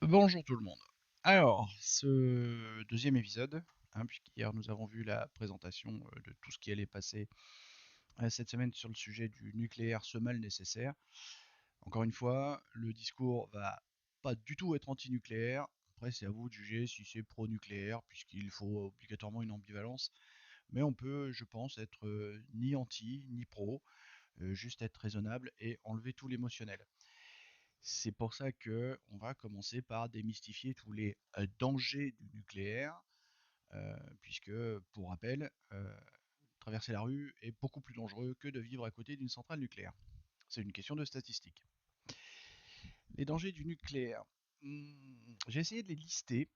Bonjour tout le monde. Alors, ce deuxième épisode, puisqu'hier nous avons vu la présentation de tout ce qui allait passer cette semaine sur le sujet du nucléaire, ce mal nécessaire. Encore une fois, le discours va pas du tout être anti-nucléaire. Après, c'est à vous de juger si c'est pro-nucléaire, puisqu'il faut obligatoirement une ambivalence. Mais on peut, je pense, être ni anti, ni pro, juste être raisonnable et enlever tout l'émotionnel. C'est pour ça que on va commencer par démystifier tous les dangers du nucléaire, puisque, pour rappel, traverser la rue est beaucoup plus dangereux que de vivre à côté d'une centrale nucléaire. C'est une question de statistique. Les dangers du nucléaire. J'ai essayé de les lister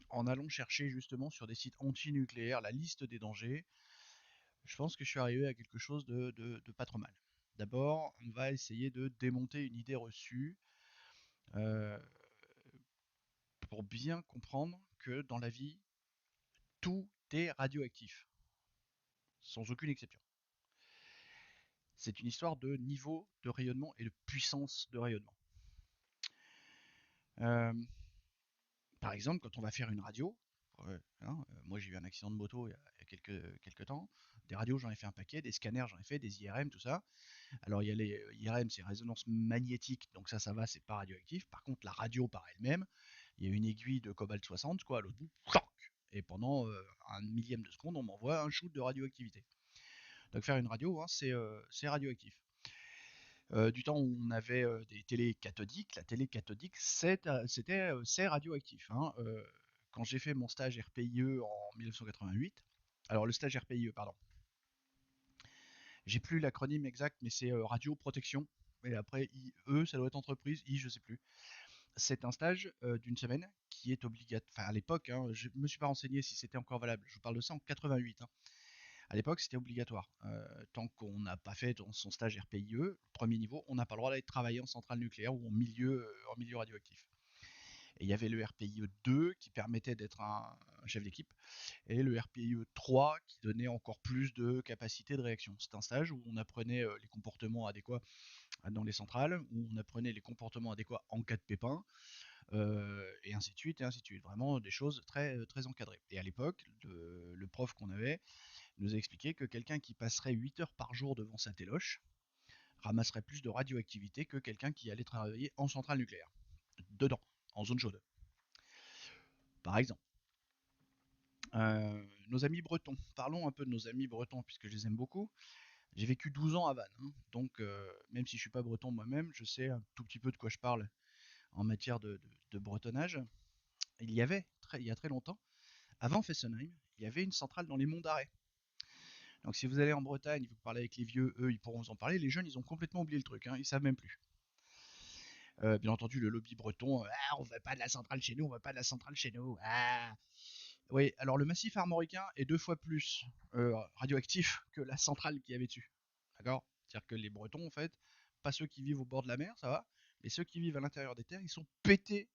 en allant chercher justement sur des sites anti-nucléaires la liste des dangers. Je pense que je suis arrivé à quelque chose de pas trop mal. D'abord, on va essayer de démonter une idée reçue. Euh, pour bien comprendre que dans la vie, tout est radioactif, sans aucune exception. C'est une histoire de niveau de rayonnement et de puissance de rayonnement. Euh, Par exemple, quand on va faire une radio, moi j'ai eu un accident de moto il y a quelques temps, des radios j'en ai fait un paquet, des scanners j'en ai fait, des IRM, tout ça. Alors il y a les IRM, c'est résonance magnétique, donc ça va, c'est pas radioactif. Par contre, la radio par elle-même, il y a une aiguille de cobalt 60, quoi, à l'autre bout, et pendant un millième de seconde, on m'envoie un shoot de radioactivité. Donc faire une radio, c'est radioactif. Du temps où on avait des télés cathodiques, la télé cathodique, c'est radioactif. Quand j'ai fait mon stage RPIE en 1988, alors le stage RPIE, pardon, j'ai plus l'acronyme exact, mais c'est radio protection. Et après, IE, ça doit être entreprise, I, je sais plus. C'est un stage d'une semaine qui est obligatoire. Enfin, à l'époque, je me suis pas renseigné si c'était encore valable. Je vous parle de ça en 88. À l'époque, c'était obligatoire. Tant qu'on n'a pas fait son stage RPIE, premier niveau, on n'a pas le droit d'aller travailler en centrale nucléaire ou en milieu radioactif. Et il y avait le RPIE 2 qui permettait d'être un chef d'équipe, et le RPIE 3 qui donnait encore plus de capacité de réaction. C'est un stage où on apprenait les comportements adéquats dans les centrales, où on apprenait les comportements adéquats en cas de pépin, et ainsi de suite, et ainsi de suite. Vraiment des choses très encadrées. Et à l'époque, le prof qu'on avait nous a expliqué que quelqu'un qui passerait 8 heures par jour devant sa téloche ramasserait plus de radioactivité que quelqu'un qui allait travailler en centrale nucléaire, dedans, en zone chaude, par exemple. Nos amis bretons, parlons un peu de nos amis bretons, puisque je les aime beaucoup. J'ai vécu 12 ans à Vannes, donc même si je suis pas breton moi-même, je sais un tout petit peu de quoi je parle en matière de bretonnage. Il y a très longtemps, avant Fessenheim, il y avait une centrale dans les monts d'Arrée. Donc si vous allez en Bretagne, vous parlez avec les vieux, eux, ils pourront vous en parler. Les jeunes, ils ont complètement oublié le truc, ils savent même plus. Bien entendu, le lobby breton, on veut pas de la centrale chez nous, on veut pas de la centrale chez nous. Ah. Oui, alors le massif armoricain est 2 fois plus radioactif que la centrale qu'il y avait dessus. D'accord. C'est-à-dire que les Bretons, en fait, pas ceux qui vivent au bord de la mer, ça va, mais ceux qui vivent à l'intérieur des terres, ils sont pétés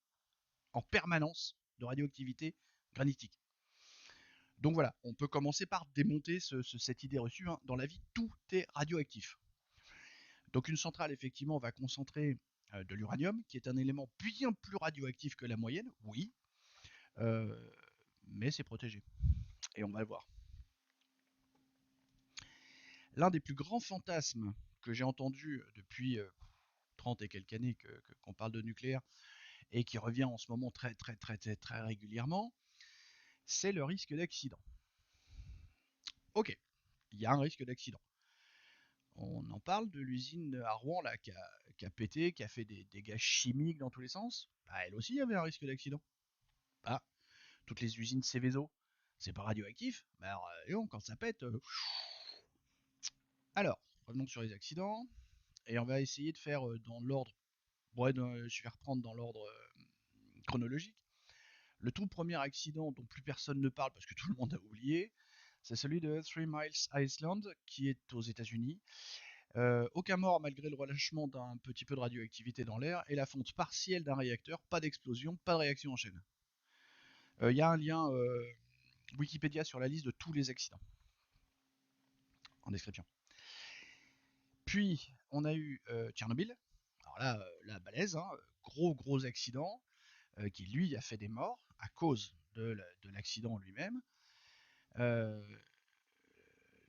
en permanence de radioactivité granitique. Donc voilà, on peut commencer par démonter cette idée reçue. Dans la vie, tout est radioactif. Donc une centrale, effectivement, va concentrer de l'uranium, qui est un élément bien plus radioactif que la moyenne, oui, euh, mais c'est protégé. Et on va le voir. L'un des plus grands fantasmes que j'ai entendu depuis 30 et quelques années qu'on parle de nucléaire et qui revient en ce moment très régulièrement, c'est le risque d'accident. Ok, il y a un risque d'accident. On en parle de l'usine à Rouen là, qui a pété, qui a fait des dégâts chimiques dans tous les sens. Bah, elle aussi avait un risque d'accident. Ah, toutes les usines Céveso, c'est pas radioactif. Bah alors, quand ça pète. Alors, revenons sur les accidents. Et on va essayer de faire dans l'ordre. Ouais, je vais reprendre dans l'ordre chronologique. Le tout premier accident dont plus personne ne parle parce que tout le monde a oublié, c'est celui de Three Miles Island qui est aux États-Unis. Aucun mort malgré le relâchement d'un petit peu de radioactivité dans l'air et la fonte partielle d'un réacteur, pas d'explosion, pas de réaction en chaîne. Il y a un lien Wikipédia sur la liste de tous les accidents en description. Puis on a eu Tchernobyl. Alors là, la balèze, gros accident qui lui a fait des morts à cause de l'accident lui-même.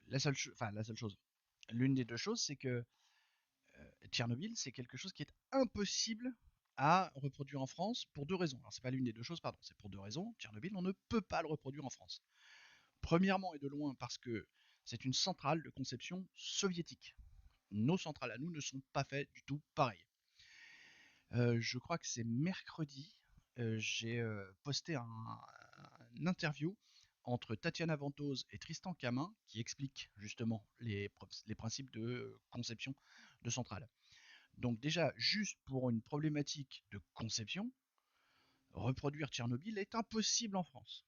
La seule chose, l'une des deux choses, c'est que Tchernobyl, c'est quelque chose qui est impossible à reproduire en France pour deux raisons. Alors c'est pas l'une des deux choses, pardon, c'est pour deux raisons. Tchernobyl, on ne peut pas le reproduire en France. Premièrement et de loin parce que c'est une centrale de conception soviétique. Nos centrales à nous ne sont pas faites du tout pareil. Je crois que c'est mercredi, j'ai posté un interview entre Tatiana Ventose et Tristan Camin qui explique justement les principes de conception de centrale. Donc déjà, juste pour une problématique de conception, reproduire Tchernobyl est impossible en France.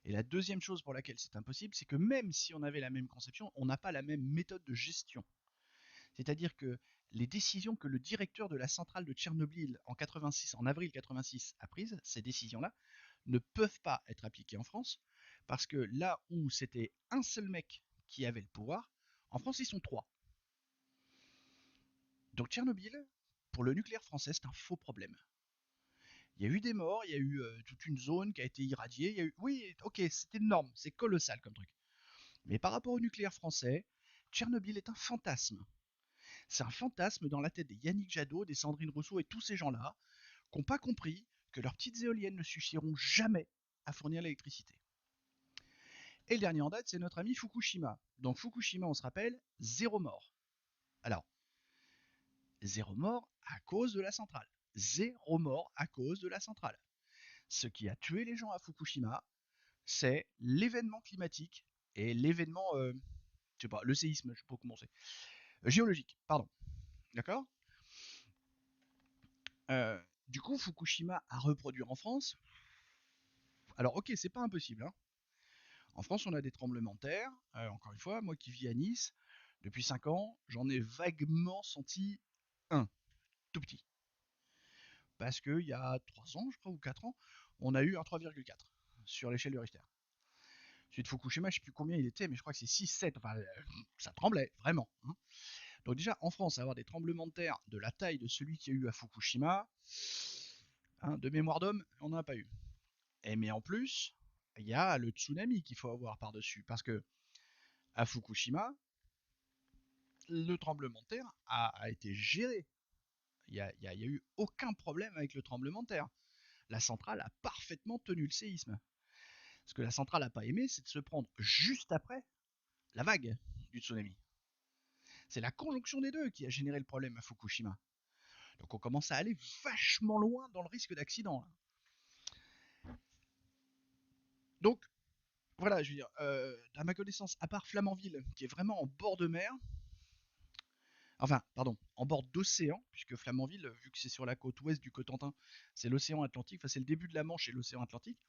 Et la deuxième chose pour laquelle c'est impossible, c'est que même si on avait la même conception, on n'a pas la même méthode de gestion. C'est-à-dire que les décisions que le directeur de la centrale de Tchernobyl en avril 86 a prises, ces décisions-là, ne peuvent pas être appliquées en France, parce que là où c'était un seul mec qui avait le pouvoir, en France ils sont trois. Donc Tchernobyl, pour le nucléaire français, c'est un faux problème. Il y a eu des morts, il y a eu toute une zone qui a été irradiée, il y a eu... Oui, ok, c'est énorme, c'est colossal comme truc. Mais par rapport au nucléaire français, Tchernobyl est un fantasme. C'est un fantasme dans la tête des Yannick Jadot, des Sandrine Rousseau et tous ces gens-là qui n'ont pas compris que leurs petites éoliennes ne suffiront jamais à fournir l'électricité. Et le dernier en date, c'est notre ami Fukushima. Donc Fukushima, on se rappelle, 0 mort. Alors, 0 mort à cause de la centrale. 0 mort à cause de la centrale. Ce qui a tué les gens à Fukushima, c'est l'événement climatique et l'événement, je sais pas, le séisme, je sais pas comment c'est, géologique, pardon. D'accord. euh, Du coup, Fukushima à reproduire en France. Alors, ok, c'est pas impossible. Hein. En France, on a des tremblements de terre. Encore une fois, moi qui vis à Nice, depuis 5 ans, j'en ai vaguement senti un, tout petit. Parce qu'il y a 3 ans, je crois, ou 4 ans, on a eu un 3,4 sur l'échelle de Richter. Celui de Fukushima, je sais plus combien il était, mais je crois que c'est 6, 7. Enfin, ça tremblait, vraiment. Hein. Donc déjà, en France, avoir des tremblements de terre de la taille de celui qu'il y a eu à Fukushima, hein, de mémoire d'homme, on n'en a pas eu. Et mais en plus, il y a le tsunami qu'il faut avoir par-dessus. Parce que à Fukushima, le tremblement de terre a été géré. Il n'y a eu aucun problème avec le tremblement de terre. La centrale a parfaitement tenu le séisme. Ce que la centrale n'a pas aimé, c'est de se prendre juste après la vague du tsunami. C'est la conjonction des deux qui a généré le problème à Fukushima. Donc on commence à aller vachement loin dans le risque d'accident. Donc voilà, je veux dire, à ma connaissance, à part Flamanville, qui est vraiment en bord de mer, enfin, pardon, en bord d'océan, puisque Flamanville, vu que c'est sur la côte ouest du Cotentin, c'est l'océan Atlantique, enfin c'est le début de la Manche et l'océan Atlantique,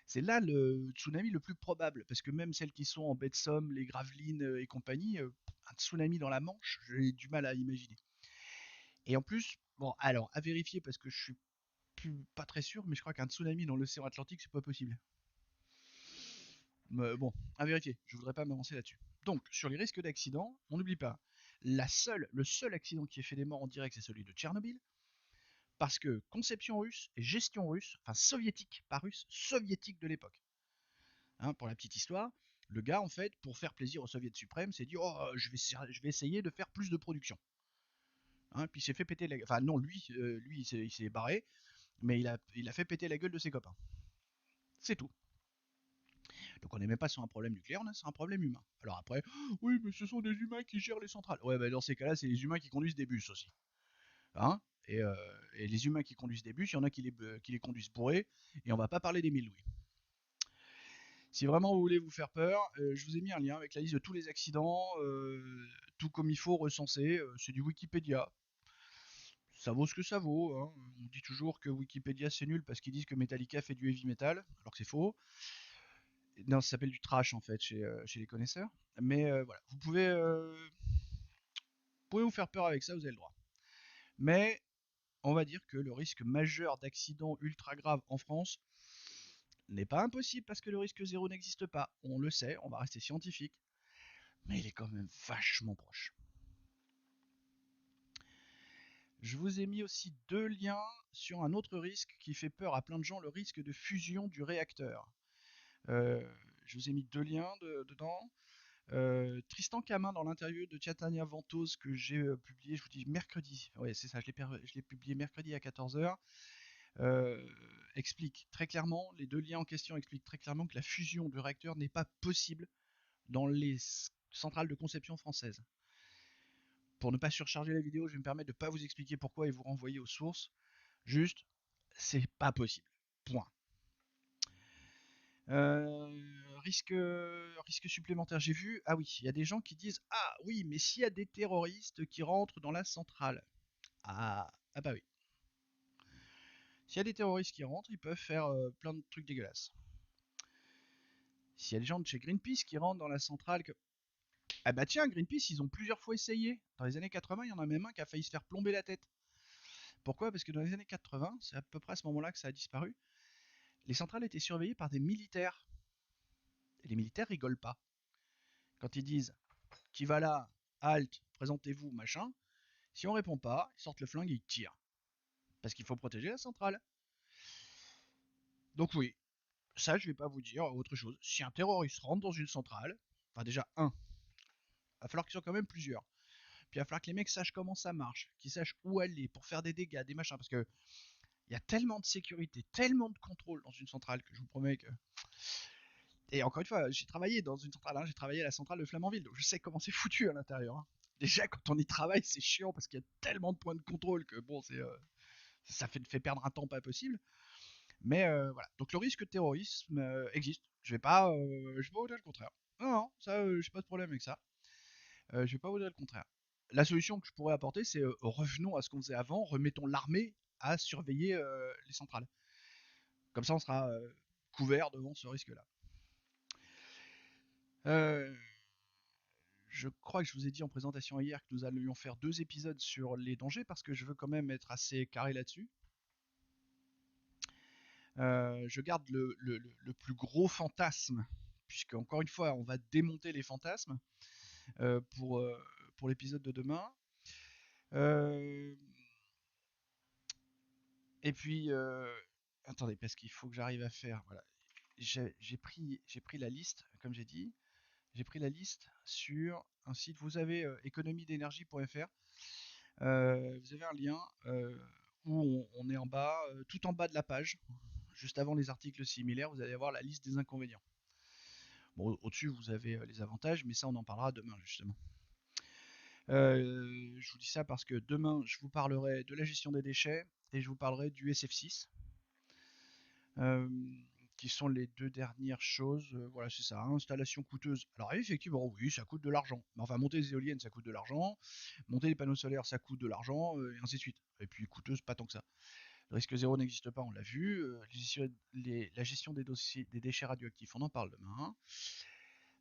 c'est là le tsunami le plus probable, parce que même celles qui sont en baie de Somme, les Gravelines et compagnie, un tsunami dans la Manche, j'ai du mal à imaginer. Et en plus, bon, alors, à vérifier, parce que je suis pas très sûr, mais je crois qu'un tsunami dans l'océan Atlantique, c'est pas possible. Mais bon, à vérifier, je voudrais pas m'avancer là-dessus. Donc, sur les risques d'accident, on n'oublie pas, le seul accident qui ait fait des morts en direct, c'est celui de Tchernobyl, parce que conception russe et gestion russe, enfin soviétique, pas russe, soviétique de l'époque. Hein, pour la petite histoire, le gars, en fait, pour faire plaisir au soviet suprême, s'est dit oh, je vais essayer de faire plus de production. Hein, puis il s'est fait péter la gueule. Enfin, non, lui il s'est barré, mais il a fait péter la gueule de ses copains. C'est tout. Donc on n'est même pas sur un problème nucléaire, on est sur un problème humain. Alors après, oui, mais ce sont des humains qui gèrent les centrales. Ouais, bah dans ces cas-là, c'est les humains qui conduisent des bus aussi. Hein et les humains qui conduisent des bus, il y en a qui les conduisent bourrés, et on va pas parler des 1000 louis. Si vraiment vous voulez vous faire peur, je vous ai mis un lien avec la liste de tous les accidents, tout comme il faut recenser. C'est du Wikipédia. Ça vaut ce que ça vaut. Hein. On dit toujours que Wikipédia c'est nul parce qu'ils disent que Metallica fait du heavy metal, alors que c'est faux. Non, ça s'appelle du trash en fait chez les connaisseurs. Mais voilà, vous pouvez vous faire peur avec ça, vous avez le droit. Mais on va dire que le risque majeur d'accident ultra grave en France n'est pas impossible parce que le risque zéro n'existe pas. On le sait, on va rester scientifique, mais il est quand même vachement proche. Je vous ai mis aussi 2 liens sur un autre risque qui fait peur à plein de gens, le risque de fusion du réacteur. Je vous ai mis 2 liens dedans. Tristan Camin dans l'interview de Tatiana Ventose que j'ai publié, je vous dis mercredi, ouais c'est ça, je l'ai publié mercredi à 14h, explique très clairement, les 2 liens en question expliquent très clairement que la fusion du réacteur n'est pas possible dans les centrales de conception françaises. Pour ne pas surcharger la vidéo, je vais me permettre de ne pas vous expliquer pourquoi et vous renvoyer aux sources. Juste, c'est pas possible. Point. Risque, risque supplémentaire, j'ai vu. Ah oui, il y a des gens qui disent ah oui, mais s'il y a des terroristes qui rentrent dans la centrale. Ah bah oui. S'il y a des terroristes qui rentrent, ils peuvent faire plein de trucs dégueulasses. S'il y a des gens de chez Greenpeace qui rentrent dans la centrale, ah bah tiens, Greenpeace, ils ont plusieurs fois essayé. Dans les années 80, il y en a même un qui a failli se faire plomber la tête. Pourquoi? Parce que dans les années 80, c'est à peu près à ce moment-là que ça a disparu, les centrales étaient surveillées par des militaires. Et les militaires rigolent pas. Quand ils disent qui va là, halte, présentez-vous, machin, si on répond pas, ils sortent le flingue et ils tirent. Parce qu'il faut protéger la centrale. Donc oui, ça je vais pas vous dire autre chose. Si un terroriste rentre dans une centrale, enfin déjà il va falloir qu'ils soient quand même plusieurs. Puis il va falloir que les mecs sachent comment ça marche, qu'ils sachent où aller pour faire des dégâts, des machins, parce que il y a tellement de sécurité, tellement de contrôle dans une centrale que je vous promets que. Et encore une fois, j'ai travaillé dans une centrale, hein, j'ai travaillé à la centrale de Flamanville, donc je sais comment c'est foutu à l'intérieur. Hein. Déjà, quand on y travaille, c'est chiant parce qu'il y a tellement de points de contrôle que bon, ça fait perdre un temps pas possible. Mais voilà. Donc le risque de terrorisme existe. Je vais pas vous dire le contraire. Non, non, ça, j'ai pas de problème avec ça. Je vais pas vous dire le contraire. La solution que je pourrais apporter, c'est revenons à ce qu'on faisait avant, remettons l'armée à surveiller les centrales. Comme ça, on sera couvert devant ce risque-là. Euh, je crois que je vous ai dit en présentation hier que nous allions faire 2 épisodes sur les dangers parce que je veux quand même être assez carré là-dessus. Je garde le plus gros fantasme, puisque encore une fois, on va démonter les fantasmes euh, pour, euh, pour l'épisode de demain. Euh, et puis, attendez, parce qu'il faut que j'arrive à faire. Voilà, j'ai pris la liste, comme j'ai dit. J'ai pris la liste sur un site. Vous avez économiedénergie.fr. Vous avez un lien où on est en bas, tout en bas de la page, juste avant les articles similaires, vous allez avoir la liste des inconvénients. Bon, au-dessus, vous avez les avantages, mais ça, on en parlera demain, justement. Je vous dis ça parce que demain, je vous parlerai de la gestion des déchets et je vous parlerai du SF6, euh, qui sont les 2 dernières choses. Voilà, c'est ça, installation coûteuse. Alors, effectivement, oui, ça coûte de l'argent. Mais enfin, monter des éoliennes, ça coûte de l'argent. Monter des panneaux solaires, ça coûte de l'argent, et ainsi de suite. Et puis, coûteuse, pas tant que ça. Le risque zéro n'existe pas, on l'a vu. La gestion des déchets radioactifs, on en parle demain.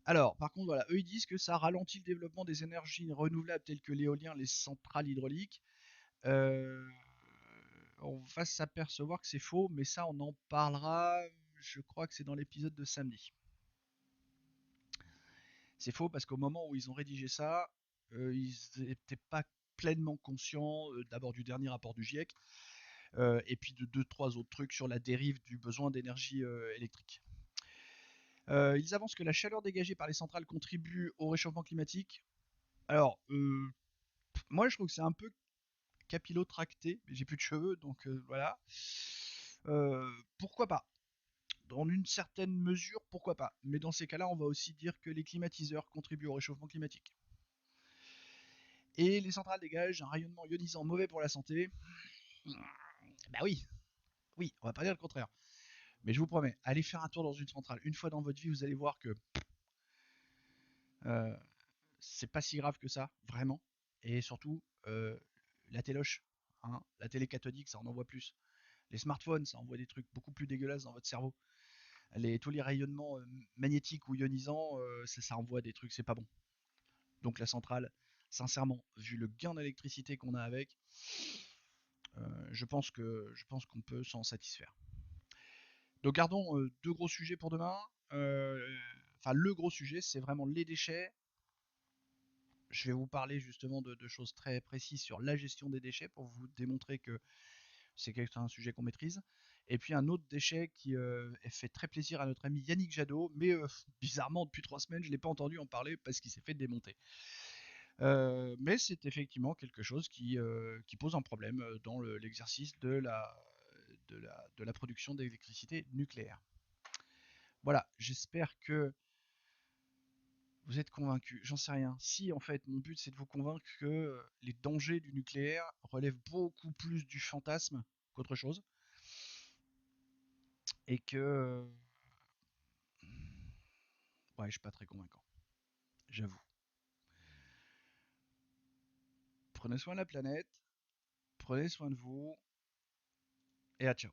Alors, par contre, voilà, eux ils disent que ça ralentit le développement des énergies renouvelables telles que l'éolien, les centrales hydrauliques. Euh, on va s'apercevoir que c'est faux, mais ça on en parlera, je crois que c'est dans l'épisode de samedi. C'est faux parce qu'au moment où ils ont rédigé ça, ils n'étaient pas pleinement conscients d'abord du dernier rapport du GIEC, et puis de 2-3 autres trucs sur la dérive du besoin d'énergie électrique. Ils avancent que la chaleur dégagée par les centrales contribue au réchauffement climatique. Alors, moi je trouve que c'est un peu capillotracté, mais j'ai plus de cheveux, donc voilà. Pourquoi pas? Dans une certaine mesure, pourquoi pas? Mais dans ces cas-là, on va aussi dire que les climatiseurs contribuent au réchauffement climatique. Et les centrales dégagent un rayonnement ionisant mauvais pour la santé. Bah oui, oui, on va pas dire le contraire. Mais je vous promets, allez faire un tour dans une centrale. Une fois dans votre vie, vous allez voir que euh, c'est pas si grave que ça, vraiment. Et surtout, la téloche, hein, la télé cathodique, ça en envoie plus. Les smartphones, ça envoie des trucs beaucoup plus dégueulasses dans votre cerveau. Tous les rayonnements magnétiques ou ionisants, ça envoie des trucs, c'est pas bon. Donc la centrale, sincèrement, vu le gain d'électricité qu'on a avec, je pense qu'on peut s'en satisfaire. Donc gardons 2 gros sujets pour demain. Enfin, le gros sujet, c'est vraiment les déchets je vais vous parler justement de choses très précises sur la gestion des déchets pour vous démontrer que c'est un sujet qu'on maîtrise. Et puis un autre déchet qui fait très plaisir à notre ami Yannick Jadot, mais bizarrement depuis 3 semaines je ne l'ai pas entendu en parler parce qu'il s'est fait démonter. Mais c'est effectivement quelque chose qui pose un problème dans l'exercice de la production d'électricité nucléaire. Voilà, j'espère que vous êtes convaincus, j'en sais rien. Si en fait mon but c'est de vous convaincre que les dangers du nucléaire relèvent beaucoup plus du fantasme qu'autre chose, et que ouais, je suis pas très convaincant, j'avoue. Prenez soin de la planète, prenez soin de vous, et à ciao.